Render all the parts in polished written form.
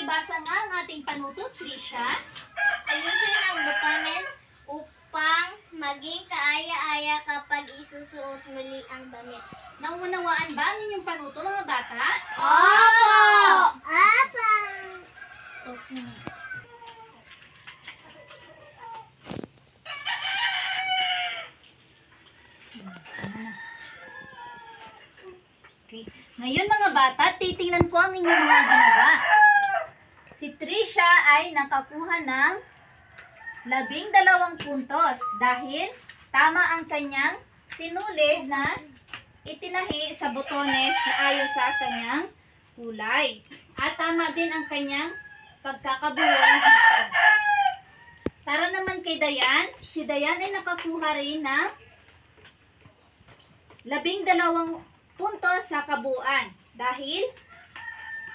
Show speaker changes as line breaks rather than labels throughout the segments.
pakibasa nga ang ating panutot, Trisha.
Ayusin ang botones upang maging kaaya-aya kapag isusuot muli ang damit.
Nauunawaan ba ang inyong panuto, mga bata?
Opo! Opo!
Pause mo na. Okay. Ngayon mga bata, titingnan ko ang inyong mga ginawa. Si Trisha ay nakakuha ng 12 puntos dahil tama ang kanyang sinulid na itinahi sa botones na ayon sa kanyang kulay. At tama din ang kanyang pagkakabuo nito. Para naman kay Dayan, si Dayan ay nakakuha rin ng 12 puntos sa kabuuan dahil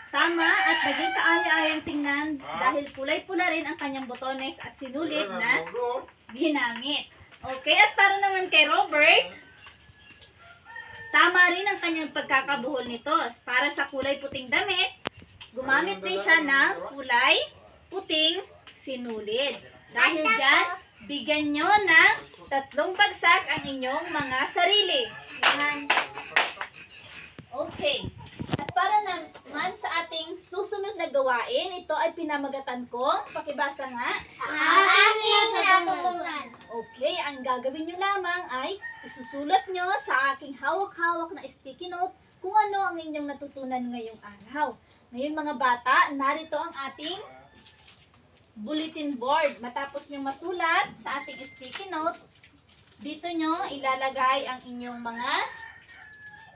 tama at naging kaaya-ayang tingnan dahil kulay-pula rin ang kanyang botones at sinulid na ginamit. Okay, at para naman kay Robert, tama rin ang kanyang pagkakabuhol nito. Para sa kulay puting damit, gumamit din siya ng kulay puting sinulid. Dahil dyan, bigyan nyo ng 3 bagsak ang inyong mga sarili. Okay. At para naman sa ating susunod na gawain, ito ay pinamagatan ko. Pakibasa nga.
Ang aking natutunan.
Okay, ang gagawin nyo lamang ay isusulat nyo sa aking hawak-hawak na sticky note kung ano ang inyong natutunan ngayong araw. Ngayon mga bata, narito ang ating bulletin board. Matapos nyo masulat sa ating sticky note, dito nyo ilalagay ang inyong mga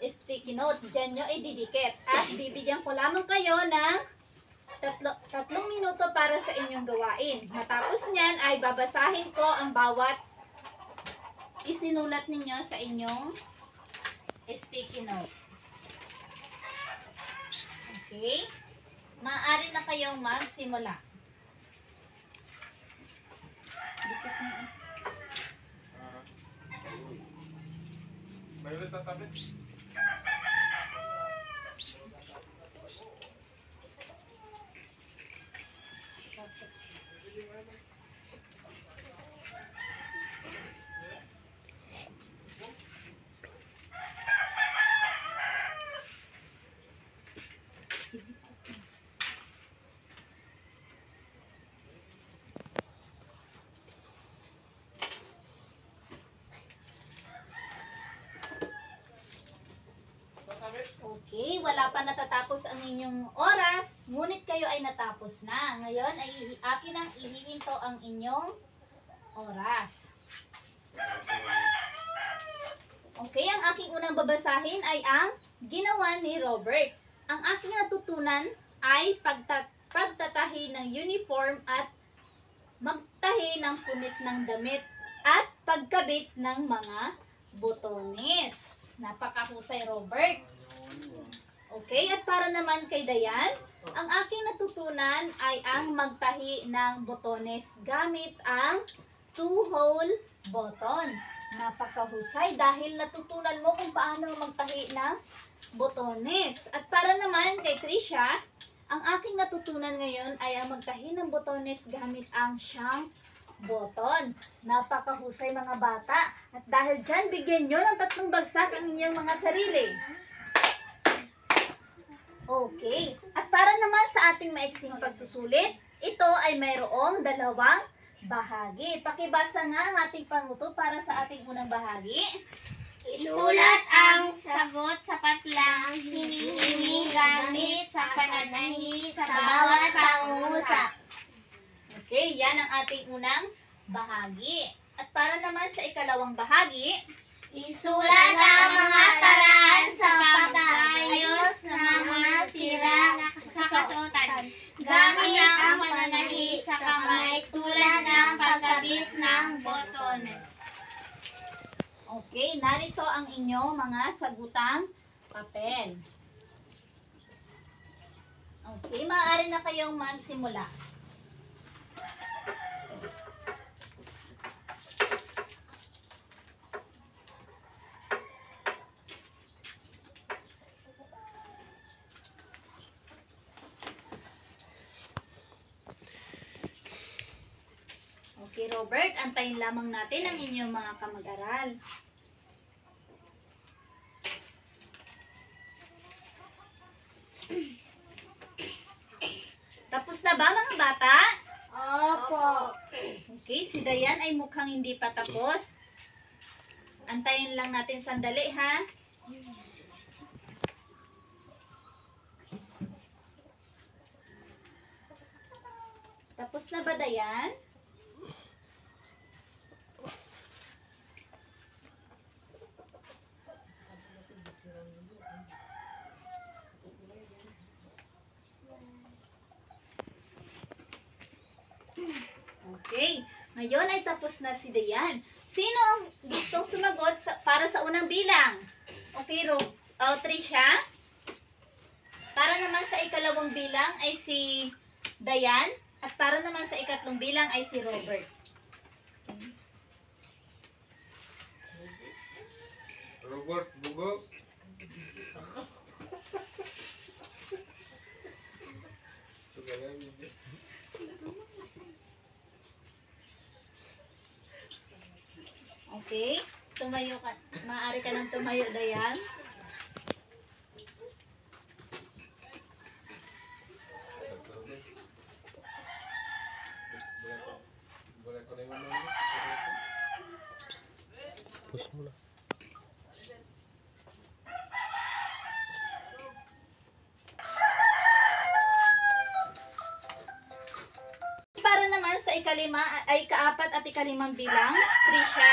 sticky note. Diyan nyo ididikit. At bibigyan ko lamang kayo ng 3 minuto para sa inyong gawain. Matapos nyan ay babasahin ko ang bawat isinulat ninyo sa inyong sticky note. Okay? Maaari na kayong magsimula. Dikit mo.
Violet na tablet.
Okay, wala pa natatapos ang inyong oras, ngunit kayo ay natapos na. Ngayon ay akin ang ihihinto ang inyong oras. Okay, ang aking unang babasahin ay ang ginawa ni Robert. Ang aking natutunan ay pagtatahi ng uniform at magtahi ng punit ng damit at pagkabit ng mga botones. Napakahusay, Robert. Okay, at para naman kay Dayan, ang aking natutunan ay ang magtahi ng botones gamit ang 2-hole button. Napakahusay dahil natutunan mo kung paano magtahi ng botones. At para naman kay Trisha, ang aking natutunan ngayon ay ang magtahi ng botones gamit ang siyang button. Napakahusay mga bata. At dahil dyan, bigyan nyo ng 3 bagsak ang inyong mga sarili. Okay. At para naman sa ating maiksing pagsusulit, ito ay mayroong 2 bahagi. Pakibasa nga ang ating panuto para sa ating unang bahagi.
Isulat ang sagot sapat lang hinihingi gamit sa pananahi sa bawat pangungusap.
Okay, yan ang ating unang bahagi. At para naman sa ikalawang bahagi,
Isulat ang mga paraan sa pag-ayos ng mga sira sa kasuotan. Gamit ang pananahi sa kamay tulad ng pagkabit ng botones.
okay, narito ang inyong mga sagutang papel. Okay, maaari na kayong magsimula. Okay, Robert, antayin lamang natin ang inyong mga kamag-aral. Tapos na ba mga bata?
Opo.
Okay, si Dayan ay mukhang hindi pa tapos. Antayin lang natin sandali ha. Tapos na ba Dayan? Okay. Ngayon ay tapos na si Dayan. Sino ang gustong sumagot para sa unang bilang? Okay, Trisha? Para naman sa ikalawang bilang ay si Dayan. At para naman sa ikatlong bilang ay si Robert.
Robert, bugo.
Okay? Tumayo ka. Maaari ka nang tumayo, Dayan.
Push mo na.
Para naman sa ikalima ay kaapat at ikalimang bilang, Trisha.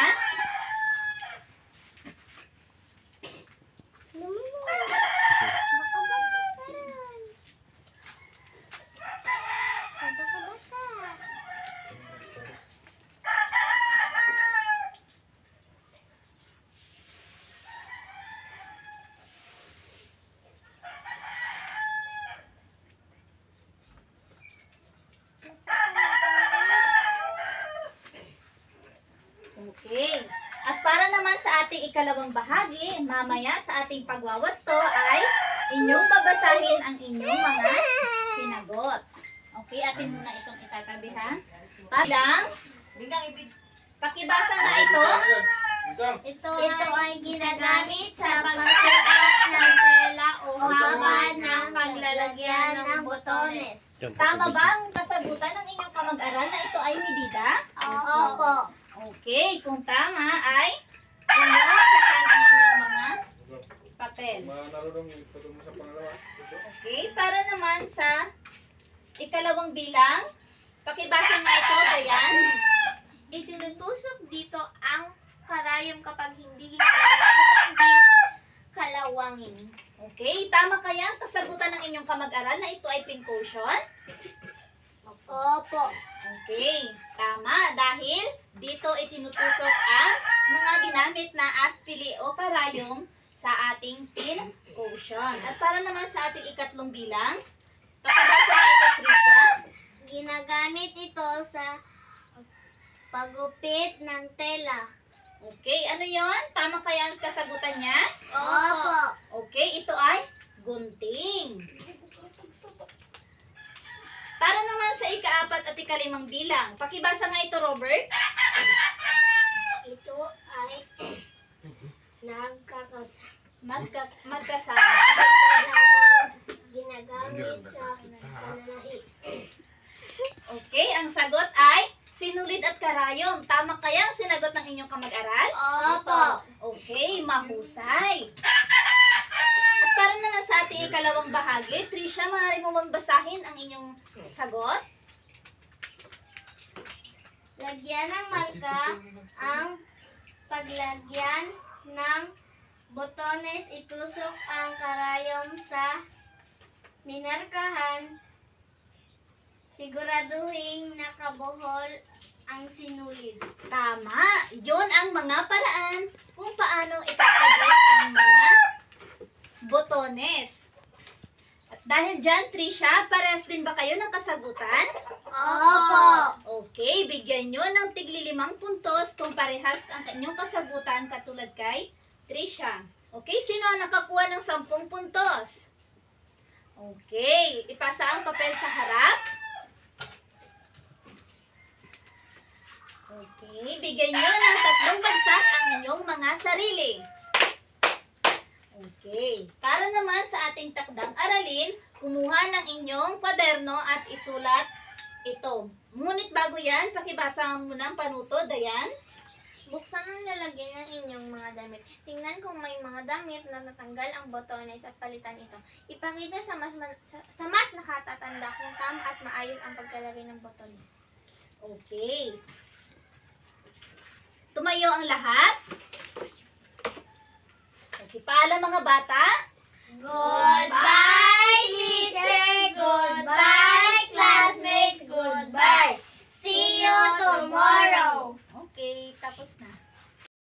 Okay. At para naman sa ating ikalawang bahagi, mamaya sa ating pagwawasto ay inyong babasahin ang inyong mga sinagot. Okay, atin muna itong itatabi ha. Bilang, pakibasa nga ito.
Ito ay ginagamit sa pagsukat ng tela o haba ng paglalagyan ng botones.
Tama ba ang kasagutan ng inyong kamag-aral na ito ay medida?
Opo.
Okay, kung tama ay inyong sakan ang inyong mga papel. Okay, para naman sa ikalawang bilang, pakibasa nga ito, Dayan.
Itinutusok dito ang karayom kapag hindi ginagawa kundi kalawangin.
Okay, tama kaya ang kasagutan ng inyong kamag-aral na ito ay pincushion?
Opo.
Okay, tama dahil dito itinutusok ang mga ginamit na aspili o karayom sa ating pincushion. At para naman sa ating ikatlong bilang, pakibasa nga ito, Trisha.
Ginagamit ito sa pagupit ng tela.
Okay, ano yon? Tama kaya ang kasagutan niya?
Opo.
Okay, ito ay gunting. Para naman sa ikaapat at ikalimang bilang, pakibasa nga ito, Robert.
Ito ay
Magkasama.
ginagamit sa pananahi.
Okay, ang sagot ay sinulid at karayom. Tama kaya ang sinagot ng inyong kamag-aral?
Opo.
Okay, mahusay. At para naman sa ating ikalawang bahagi, Trisha, maaari mo bang basahin ang inyong sagot?
Lagyan ng marka ang paglagyan ng botones. Itusok ang karayom sa minarkahan. Siguraduhin nakabuhol ang sinulid.
Tama! Yun ang mga paraan kung paano ipapaglit ang mga botones. At dahil dyan, Trisha, parehas din ba kayo ng kasagutan?
Opo.
Okay, bigyan nyo ng tigli 5 puntos kung parehas ang inyong kasagutan katulad kay Trisha. Okay, sino ang nakakuha ng 10 puntos? Okay, ipasa ang papel sa harap. Okay, bigyan nyo ng 3 bagsak ang inyong mga sarili. Okay, para naman sa ating takdang aralin, kumuha ng inyong kwaderno at isulat ito. Ngunit bago yan, pakibasa mo ng panuto, Dayan.
Buksan ang lalagyan ng inyong mga damit. Tingnan kung may mga damit na natanggal ang botones at palitan ito. Ipakita sa mas nakatatanda kung tama at maayos ang pagkalagay ng botones.
Okay. Tumayo ang lahat. Okay, paalam mga bata.
Goodbye, teacher! Goodbye, classmates! Goodbye! See you tomorrow!